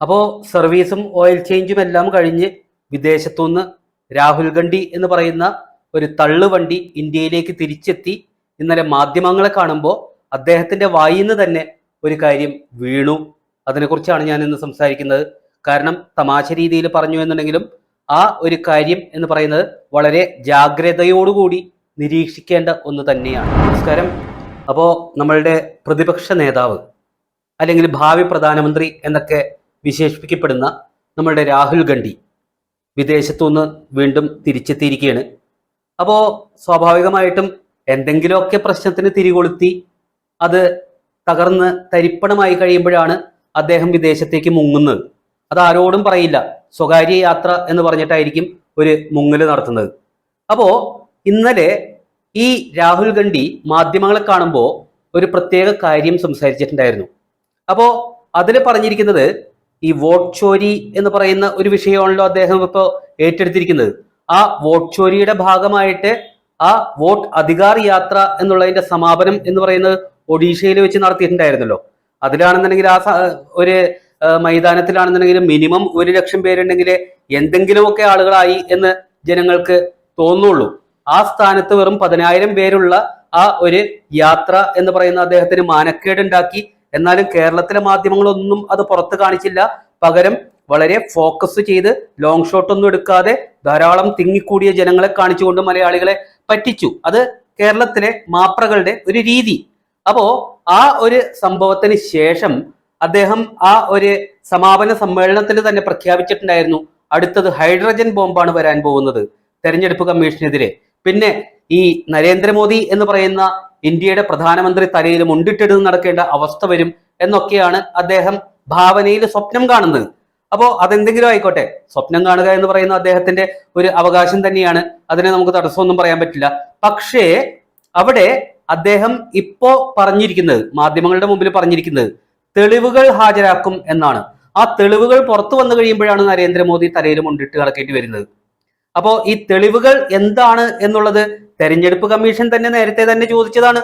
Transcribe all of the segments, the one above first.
അപ്പോൾ സർവീസും ഓയിൽ ചേഞ്ചും എല്ലാം കഴിഞ്ഞ് വിദേശത്തുനിന്ന് രാഹുൽ ഗാന്ധി എന്ന് പറയുന്ന ഒരു തള്ളുവണ്ടി ഇന്ത്യയിലേക്ക് തിരിച്ചെത്തി. ഇന്നലെ മാധ്യമങ്ങളെ കാണുമ്പോൾ അദ്ദേഹത്തിന്റെ വായിൽ നിന്ന് തന്നെ ഒരു കാര്യം വീണു. അതിനെക്കുറിച്ചാണ് ഞാൻ ഇന്ന് സംസാരിക്കുന്നത്. കാരണം തമാശ രീതിയിൽ പറഞ്ഞു എന്നുണ്ടെങ്കിലും ആ ഒരു കാര്യം എന്ന് പറയുന്നത് വളരെ ജാഗ്രതയോടുകൂടി നിരീക്ഷിക്കേണ്ട ഒന്ന് തന്നെയാണ്. നമസ്കാരം. അപ്പോൾ നമ്മളുടെ പ്രതിപക്ഷ നേതാവ് അല്ലെങ്കിൽ ഭാവി പ്രധാനമന്ത്രി എന്നൊക്കെ വിശേഷിപ്പിക്കപ്പെടുന്ന നമ്മളുടെ രാഹുൽ ഗാന്ധി വിദേശത്തുനിന്ന് വീണ്ടും തിരിച്ചെത്തിയിരിക്കുകയാണ്. അപ്പോൾ സ്വാഭാവികമായിട്ടും എന്തെങ്കിലുമൊക്കെ പ്രശ്നത്തിന് തിരികൊളുത്തി അത് തകർന്ന് തരിപ്പണമായി കഴിയുമ്പോഴാണ് അദ്ദേഹം വിദേശത്തേക്ക് മുങ്ങുന്നത്. അത് ആരോടും പറയില്ല, സ്വകാര്യ യാത്ര എന്ന് പറഞ്ഞിട്ടായിരിക്കും ഒരു മുങ്ങൽ നടത്തുന്നത്. അപ്പോൾ ഇന്നലെ ഈ രാഹുൽ ഗാന്ധി മാധ്യമങ്ങളെ കാണുമ്പോൾ ഒരു പ്രത്യേക കാര്യം സംസാരിച്ചിട്ടുണ്ടായിരുന്നു. അപ്പോൾ അതിൽ പറഞ്ഞിരിക്കുന്നത് ഈ വോട്ട് ചോരി എന്ന് പറയുന്ന ഒരു വിഷയമാണല്ലോ അദ്ദേഹം ഇപ്പോൾ ഏറ്റെടുത്തിരിക്കുന്നത്. ആ വോട്ട് ചോരിയുടെ ഭാഗമായിട്ട് ആ വോട്ട് അധികാർ യാത്ര എന്നുള്ളതിന്റെ സമാപനം എന്ന് പറയുന്നത് ഒഡീഷയിൽ വെച്ച് നടത്തിയിട്ടുണ്ടായിരുന്നല്ലോ. അതിലാണെന്നുണ്ടെങ്കിൽ ആ ഒരു മൈതാനത്തിലാണെന്നുണ്ടെങ്കിൽ മിനിമം 1 ലക്ഷം പേരുണ്ടെങ്കിൽ എന്തെങ്കിലുമൊക്കെ ആളുകളായി എന്ന് ജനങ്ങൾക്ക് തോന്നുള്ളൂ. ആ സ്ഥാനത്ത് വെറും 10,000 പേരുള്ള ആ ഒരു യാത്ര എന്ന് പറയുന്ന അദ്ദേഹത്തിന് മാനക്കേടുണ്ടാക്കി. എന്നാലും കേരളത്തിലെ മാധ്യമങ്ങളൊന്നും അത് പുറത്ത് കാണിച്ചില്ല. പകരം വളരെ ഫോക്കസ് ചെയ്ത് ലോങ് ഷോട്ട് ഒന്നും എടുക്കാതെ ധാരാളം തിങ്ങിക്കൂടിയ ജനങ്ങളെ കാണിച്ചുകൊണ്ട് മലയാളികളെ പറ്റിച്ചു. അത് കേരളത്തിലെ മാപ്രകളുടെ ഒരു രീതി. അപ്പോ ആ ഒരു സംഭവത്തിന് ശേഷം അദ്ദേഹം ആ ഒരു സമാപന സമ്മേളനത്തിൽ തന്നെ പ്രഖ്യാപിച്ചിട്ടുണ്ടായിരുന്നു, അടുത്തത് ഹൈഡ്രജൻ ബോംബാണ് വരാൻ പോകുന്നത് തെരഞ്ഞെടുപ്പ് കമ്മീഷനെതിരെ. പിന്നെ ഈ നരേന്ദ്രമോദി എന്ന് പറയുന്ന ഇന്ത്യയുടെ പ്രധാനമന്ത്രി തലയിൽ മുണ്ടിട്ടെടുത്ത് നടക്കേണ്ട അവസ്ഥ വരും എന്നൊക്കെയാണ് അദ്ദേഹം ഭാവനയിൽ സ്വപ്നം കാണുന്നത്. അപ്പോൾ അതെന്തെങ്കിലും ആയിക്കോട്ടെ, സ്വപ്നം കാണുക എന്ന് പറയുന്ന അദ്ദേഹത്തിന്റെ ഒരു അവകാശം തന്നെയാണ്, അതിനെ നമുക്ക് തടസ്സമൊന്നും പറയാൻ പറ്റില്ല. പക്ഷേ അവിടെ അദ്ദേഹം ഇപ്പോ പറഞ്ഞിരിക്കുന്നത്, മാധ്യമങ്ങളുടെ മുമ്പിൽ പറഞ്ഞിരിക്കുന്നത് തെളിവുകൾ ഹാജരാക്കും എന്നാണ്. ആ തെളിവുകൾ പുറത്തു വന്നു കഴിയുമ്പോഴാണ് നരേന്ദ്രമോദി തലയിൽ മുണ്ടിട്ട് കിടക്കേണ്ടി വരുന്നത്. അപ്പോ ഈ തെളിവുകൾ എന്താണ് എന്നുള്ളത് തെരഞ്ഞെടുപ്പ് കമ്മീഷൻ തന്നെ നേരത്തെ തന്നെ ചോദിച്ചതാണ്.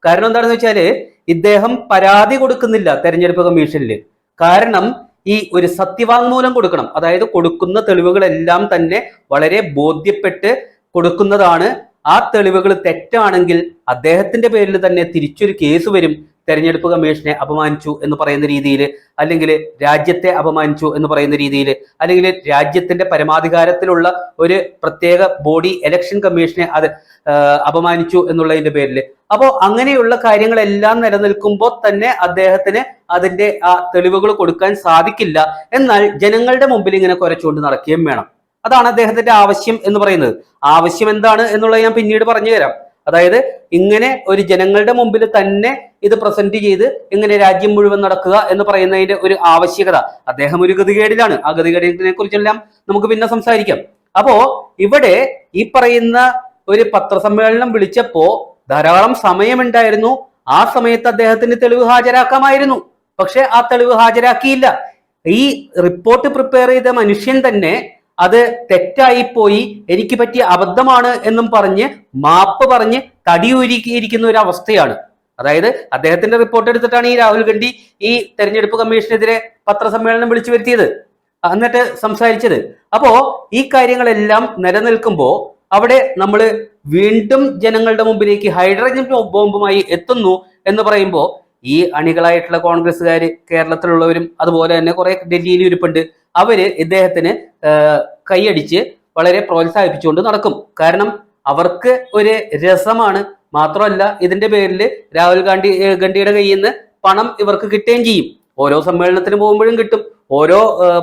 കാരണം എന്താണെന്ന് വെച്ചാല് ഇദ്ദേഹം പരാതി കൊടുക്കുന്നില്ല തെരഞ്ഞെടുപ്പ് കമ്മീഷനിൽ. കാരണം ഈ ഒരു സത്യവാങ്മൂലം കൊടുക്കണം. അതായത് കൊടുക്കുന്ന തെളിവുകളെല്ലാം തന്നെ വളരെ ബോധ്യപ്പെട്ട് കൊടുക്കുന്നതാണ്. ആ തെളിവുകൾ തെറ്റാണെങ്കിൽ അദ്ദേഹത്തിന്റെ പേരിൽ തന്നെ തിരിച്ചൊരു കേസ് വരും. തെരഞ്ഞെടുപ്പ് കമ്മീഷനെ അപമാനിച്ചു എന്ന് പറയുന്ന രീതിയിൽ, അല്ലെങ്കിൽ രാജ്യത്തെ അപമാനിച്ചു എന്ന് പറയുന്ന രീതിയിൽ, അല്ലെങ്കിൽ രാജ്യത്തിന്റെ പരമാധികാരത്തിലുള്ള ഒരു പ്രത്യേക ബോഡി ഇലക്ഷൻ കമ്മീഷനെ അത് അപമാനിച്ചു എന്നുള്ളതിന്റെ പേരിൽ. അപ്പോൾ അങ്ങനെയുള്ള കാര്യങ്ങളെല്ലാം നിലനിൽക്കുമ്പോൾ തന്നെ അദ്ദേഹത്തിന് അതിന്റെ ആ തെളിവുകൾ കൊടുക്കാൻ സാധിക്കില്ല. എന്നാൽ ജനങ്ങളുടെ മുമ്പിൽ ഇങ്ങനെ കുരച്ചുകൊണ്ട് നടക്കുകയും വേണം. അതാണ് അദ്ദേഹത്തിന്റെ ആവശ്യം എന്ന് പറയുന്നത്. ആവശ്യം എന്താണ് എന്നുള്ളത് ഞാൻ പിന്നീട് പറഞ്ഞു തരാം. അതായത് ഇങ്ങനെ ഒരു ജനങ്ങളുടെ മുമ്പിൽ തന്നെ ഇത് പ്രസന്റ് ചെയ്ത് ഇങ്ങനെ രാജ്യം മുഴുവൻ നടക്കുക എന്ന് പറയുന്നതിന്റെ ഒരു ആവശ്യകത, അദ്ദേഹം ഒരു ഗതികേടിലാണ്. ആ ഗതികേടിനെ കുറിച്ചെല്ലാം നമുക്ക് പിന്നെ സംസാരിക്കാം. അപ്പോ ഇവിടെ ഈ പറയുന്ന ഒരു പത്രസമ്മേളനം വിളിച്ചപ്പോ ധാരാളം സമയമുണ്ടായിരുന്നു. ആ സമയത്ത് അദ്ദേഹത്തിന് തെളിവ് ഹാജരാക്കാമായിരുന്നു. പക്ഷെ ആ തെളിവ് ഹാജരാക്കിയില്ല. ഈ റിപ്പോർട്ട് പ്രിപ്പയർ ചെയ്ത മനുഷ്യൻ തന്നെ അത് തെറ്റായിപ്പോയി, എനിക്ക് പറ്റിയ അബദ്ധമാണ് എന്നും പറഞ്ഞ് മാപ്പ് പറഞ്ഞ് തടിയൂരിയിരിക്കുന്ന ഒരു അവസ്ഥയാണ്. അതായത് അദ്ദേഹത്തിന്റെ റിപ്പോർട്ട് എടുത്തിട്ടാണ് ഈ രാഹുൽ ഗാന്ധി ഈ തെരഞ്ഞെടുപ്പ് കമ്മീഷനെതിരെ പത്രസമ്മേളനം വിളിച്ചു വരുത്തിയത്, എന്നിട്ട് സംസാരിച്ചത്. അപ്പോ ഈ കാര്യങ്ങളെല്ലാം നിലനിൽക്കുമ്പോ അവിടെ നമ്മൾ വീണ്ടും ജനങ്ങളുടെ മുമ്പിലേക്ക് ഹൈഡ്രജൻ ബോംബുമായി എത്തുന്നു എന്ന് പറയുമ്പോൾ ഈ അണികളായിട്ടുള്ള കോൺഗ്രസ്സുകാർ കേരളത്തിലുള്ളവരും അതുപോലെ തന്നെ കുറെ ഡൽഹിയിൽ ഇരിപ്പുണ്ട്. അവര് ഇദ്ദേഹത്തിന് കൈയടിച്ച് വളരെ പ്രോത്സാഹിപ്പിച്ചുകൊണ്ട് നടക്കും. കാരണം അവർക്ക് ഒരു രസമാണ്. മാത്രമല്ല ഇതിന്റെ പേരിൽ രാഹുൽ ഗാന്ധിയുടെ കയ്യിൽ നിന്ന് പണം ഇവർക്ക് കിട്ടുകയും ചെയ്യും. ഓരോ സമ്മേളനത്തിന് പോകുമ്പോഴും കിട്ടും, ഓരോ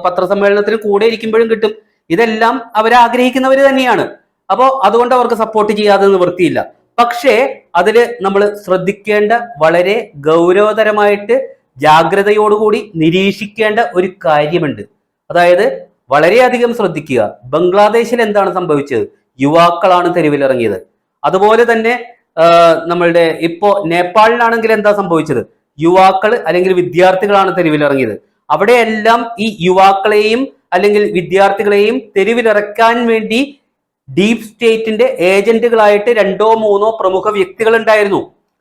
പത്രസമ്മേളനത്തിന് കൂടെ ഇരിക്കുമ്പോഴും കിട്ടും. ഇതെല്ലാം അവരാഗ്രഹിക്കുന്നവർ തന്നെയാണ്. അപ്പോൾ അതുകൊണ്ട് അവർക്ക് സപ്പോർട്ട് ചെയ്യാതെ നിവൃത്തിയില്ല. പക്ഷേ അതില് നമ്മൾ ശ്രദ്ധിക്കേണ്ട, വളരെ ഗൗരവതരമായിട്ട് ജാഗ്രതയോടുകൂടി നിരീക്ഷിക്കേണ്ട ഒരു കാര്യമുണ്ട്. അതായത് വളരെയധികം ശ്രദ്ധിക്കുക. ബംഗ്ലാദേശിൽ എന്താണ് സംഭവിച്ചത്? യുവാക്കളാണ് തെരുവിലിറങ്ങിയത്. അതുപോലെ തന്നെ നമ്മളുടെ ഇപ്പോ നേപ്പാളിലാണെങ്കിൽ എന്താ സംഭവിച്ചത്? യുവാക്കൾ അല്ലെങ്കിൽ വിദ്യാർത്ഥികളാണ് തെരുവിലിറങ്ങിയത്. അവിടെയെല്ലാം ഈ യുവാക്കളെയും അല്ലെങ്കിൽ വിദ്യാർത്ഥികളെയും തെരുവിലിറക്കാൻ വേണ്ടി ഡീപ് സ്റ്റേറ്റിന്റെ ഏജന്റുകളായിട്ട് 2-3 പ്രമുഖ വ്യക്തികൾ ഉണ്ടായിരുന്നു.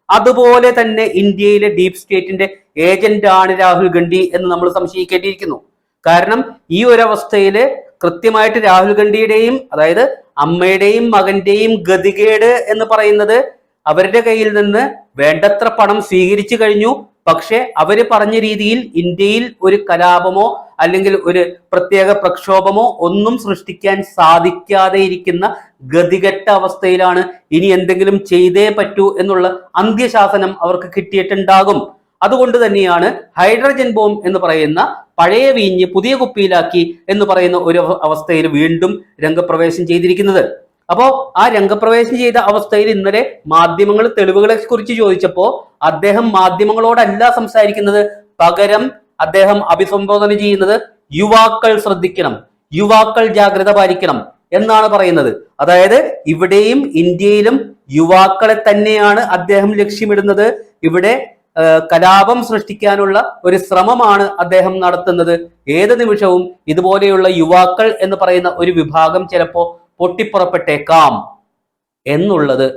അതുപോലെ തന്നെ ഇന്ത്യയിലെ ഡീപ് സ്റ്റേറ്റിന്റെ ഏജന്റ് ആണ് രാഹുൽ ഗാന്ധി എന്ന് നമ്മൾ സംശയിക്കേണ്ടിയിരിക്കുന്നു. കാരണം ഈ ഒരു അവസ്ഥയില് കൃത്യമായിട്ട് രാഹുൽ ഗാന്ധിയുടെയും അതായത് അമ്മയുടെയും മകന്റെയും ഗതികേട് എന്ന് പറയുന്നത് അവരുടെ കയ്യിൽ നിന്ന് വേണ്ടത്ര പണം സ്വീകരിച്ചു കഴിഞ്ഞു. പക്ഷെ അവര് പറഞ്ഞ രീതിയിൽ ഇന്ത്യയിൽ ഒരു കലാപമോ അല്ലെങ്കിൽ ഒരു പ്രത്യേക പ്രക്ഷോഭമോ ഒന്നും സൃഷ്ടിക്കാൻ സാധിക്കാതെ ഇരിക്കുന്ന ഗതികെട്ട അവസ്ഥയിലാണ്. ഇനി എന്തെങ്കിലും ചെയ്തേ പറ്റൂ എന്നുള്ള അന്ത്യശാസനം അവർക്ക് കിട്ടിയിട്ടുണ്ടാകും. അതുകൊണ്ട് തന്നെയാണ് ഹൈഡ്രജൻ ബോംബ് എന്ന് പറയുന്ന പഴയ വീഞ്ഞ് പുതിയ കുപ്പിയിലാക്കി എന്ന് പറയുന്ന ഒരു അവസ്ഥയിൽ വീണ്ടും രംഗപ്രവേശം ചെയ്തിരിക്കുന്നത്. അപ്പോ ആ രംഗപ്രവേശം ചെയ്ത അവസ്ഥയിൽ ഇന്നലെ മാധ്യമങ്ങൾ തെളിവുകളെ കുറിച്ച് ചോദിച്ചപ്പോ അദ്ദേഹം മാധ്യമങ്ങളോടല്ല സംസാരിക്കുന്നത്, പകരം അദ്ദേഹം അഭിസംബോധന ചെയ്യുന്നത് യുവാക്കൾ ശ്രദ്ധിക്കണം, യുവാക്കൾ ജാഗ്രത പാലിക്കണം എന്നാണ് പറയുന്നത്. അതായത് ഇവിടെയും ഇന്ത്യയിലും യുവാക്കളെ തന്നെയാണ് അദ്ദേഹം ലക്ഷ്യമിടുന്നത്. ഇവിടെ കലാപം സൃഷ്ടിക്കാനുള്ള ഒരു ശ്രമമാണ് അദ്ദേഹം നടത്തുന്നത്. ഏത് നിമിഷവും ഇതുപോലെയുള്ള യുവാക്കൾ എന്ന് പറയുന്ന ഒരു വിഭാഗം ചിലപ്പോ പൊട്ടിപ്പുറപ്പെട്ടേക്കാം എന്നുള്ളത്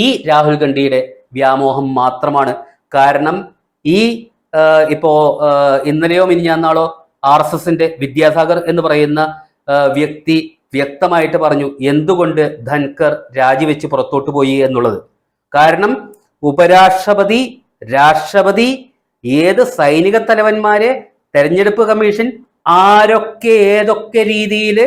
ഈ രാഹുൽ ഗാന്ധിയുടെ വ്യാമോഹം മാത്രമാണ്. കാരണം ഈ ഇപ്പോ ഇന്നലെയോ മിനിഞ്ഞാന്നാളോ RSSന്റെ വിദ്യാസാഗർ എന്ന് പറയുന്ന വ്യക്തി വ്യക്തമായിട്ട് പറഞ്ഞു എന്തുകൊണ്ട് ധൻകർ രാജിവെച്ച് പുറത്തോട്ട് പോയി എന്നുള്ളത്. കാരണം ഉപരാഷ്ട്രപതി, രാഷ്ട്രപതി, ഏത് സൈനിക തലവന്മാരെ, തെരഞ്ഞെടുപ്പ് കമ്മീഷൻ ആരൊക്കെ ഏതൊക്കെ രീതിയിൽ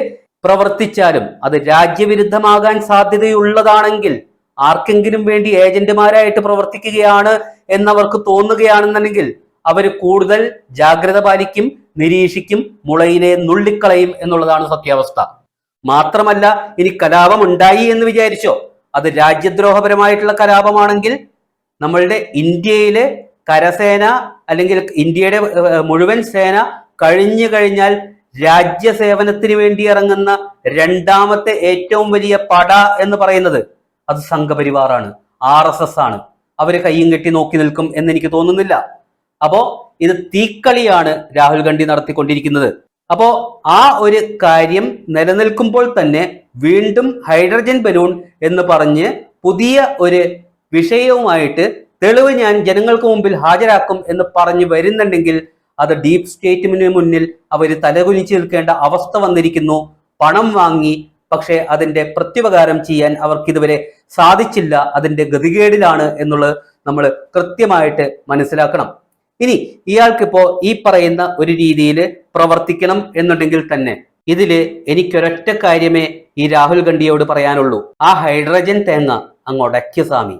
പ്രവർത്തിച്ചാലും അത് രാജ്യവിരുദ്ധമാകാൻ സാധ്യതയുള്ളതാണെങ്കിൽ ആർക്കെങ്കിലും വേണ്ടി ഏജന്റുമാരായിട്ട് പ്രവർത്തിക്കുകയാണ് എന്നവർക്ക് തോന്നുകയാണെന്നുണ്ടെങ്കിൽ അവർ കൂടുതൽ ജാഗ്രത പാലിക്കും, നിരീക്ഷിക്കും, മുളയിലെ നുള്ളിക്കളയും എന്നുള്ളതാണ് സത്യാവസ്ഥ. മാത്രമല്ല, ഇനി കലാപം ഉണ്ടായി എന്ന് വിചാരിച്ചോ, അത് രാജ്യദ്രോഹപരമായിട്ടുള്ള കലാപമാണെങ്കിൽ നമ്മളുടെ ഇന്ത്യയിലെ കരസേന അല്ലെങ്കിൽ ഇന്ത്യയുടെ മുഴുവൻ സേന കഴിഞ്ഞു കഴിഞ്ഞാൽ രാജ്യസേവനത്തിന് വേണ്ടി ഇറങ്ങുന്ന രണ്ടാമത്തെ ഏറ്റവും വലിയ പട എന്ന് പറയുന്നത് അത് സംഘപരിവാറാണ്, RSS ആണ്. അവര് കയ്യും കെട്ടി നോക്കി നിൽക്കും എന്ന് എനിക്ക് തോന്നുന്നില്ല. അപ്പോ ഇത് തീക്കളിയാണ് രാഹുൽ ഗാന്ധി നടത്തിക്കൊണ്ടിരിക്കുന്നത്. അപ്പോ ആ ഒരു കാര്യം നിലനിൽക്കുമ്പോൾ തന്നെ വീണ്ടും ഹൈഡ്രജൻ ബലൂൺ എന്ന് പറഞ്ഞ് പുതിയ ഒരു വിഷയവുമായിട്ട് തെളിവ് ഞാൻ ജനങ്ങൾക്ക് മുമ്പിൽ ഹാജരാക്കും എന്ന് പറഞ്ഞു വരുന്നുണ്ടെങ്കിൽ അത് ഡീപ് സ്റ്റേറ്റിന് മുന്നിൽ അവർ തലകുനിച്ച് നിൽക്കേണ്ട അവസ്ഥ വന്നിരിക്കുന്നു. പണം വാങ്ങി, പക്ഷെ അതിന്റെ പ്രത്യുപകാരം ചെയ്യാൻ അവർക്ക് ഇതുവരെ സാധിച്ചില്ല. അതിന്റെ ഗതികേടിലാണ് എന്നുള്ളത് നമ്മൾ കൃത്യമായിട്ട് മനസ്സിലാക്കണം. ഇനി ഇയാൾക്കിപ്പോ ഈ പറയുന്ന ഒരു രീതിയിൽ പ്രവർത്തിക്കണം എന്നുണ്ടെങ്കിൽ തന്നെ ഇതില് എനിക്കൊരൊറ്റ കാര്യമേ ഈ രാഹുൽ ഗാന്ധിയോട് പറയാനുള്ളൂ, ആ ഹൈഡ്രജൻ തേങ്ങ അങ്ങ് ഉടയ്ക്ക് സ്വാമി.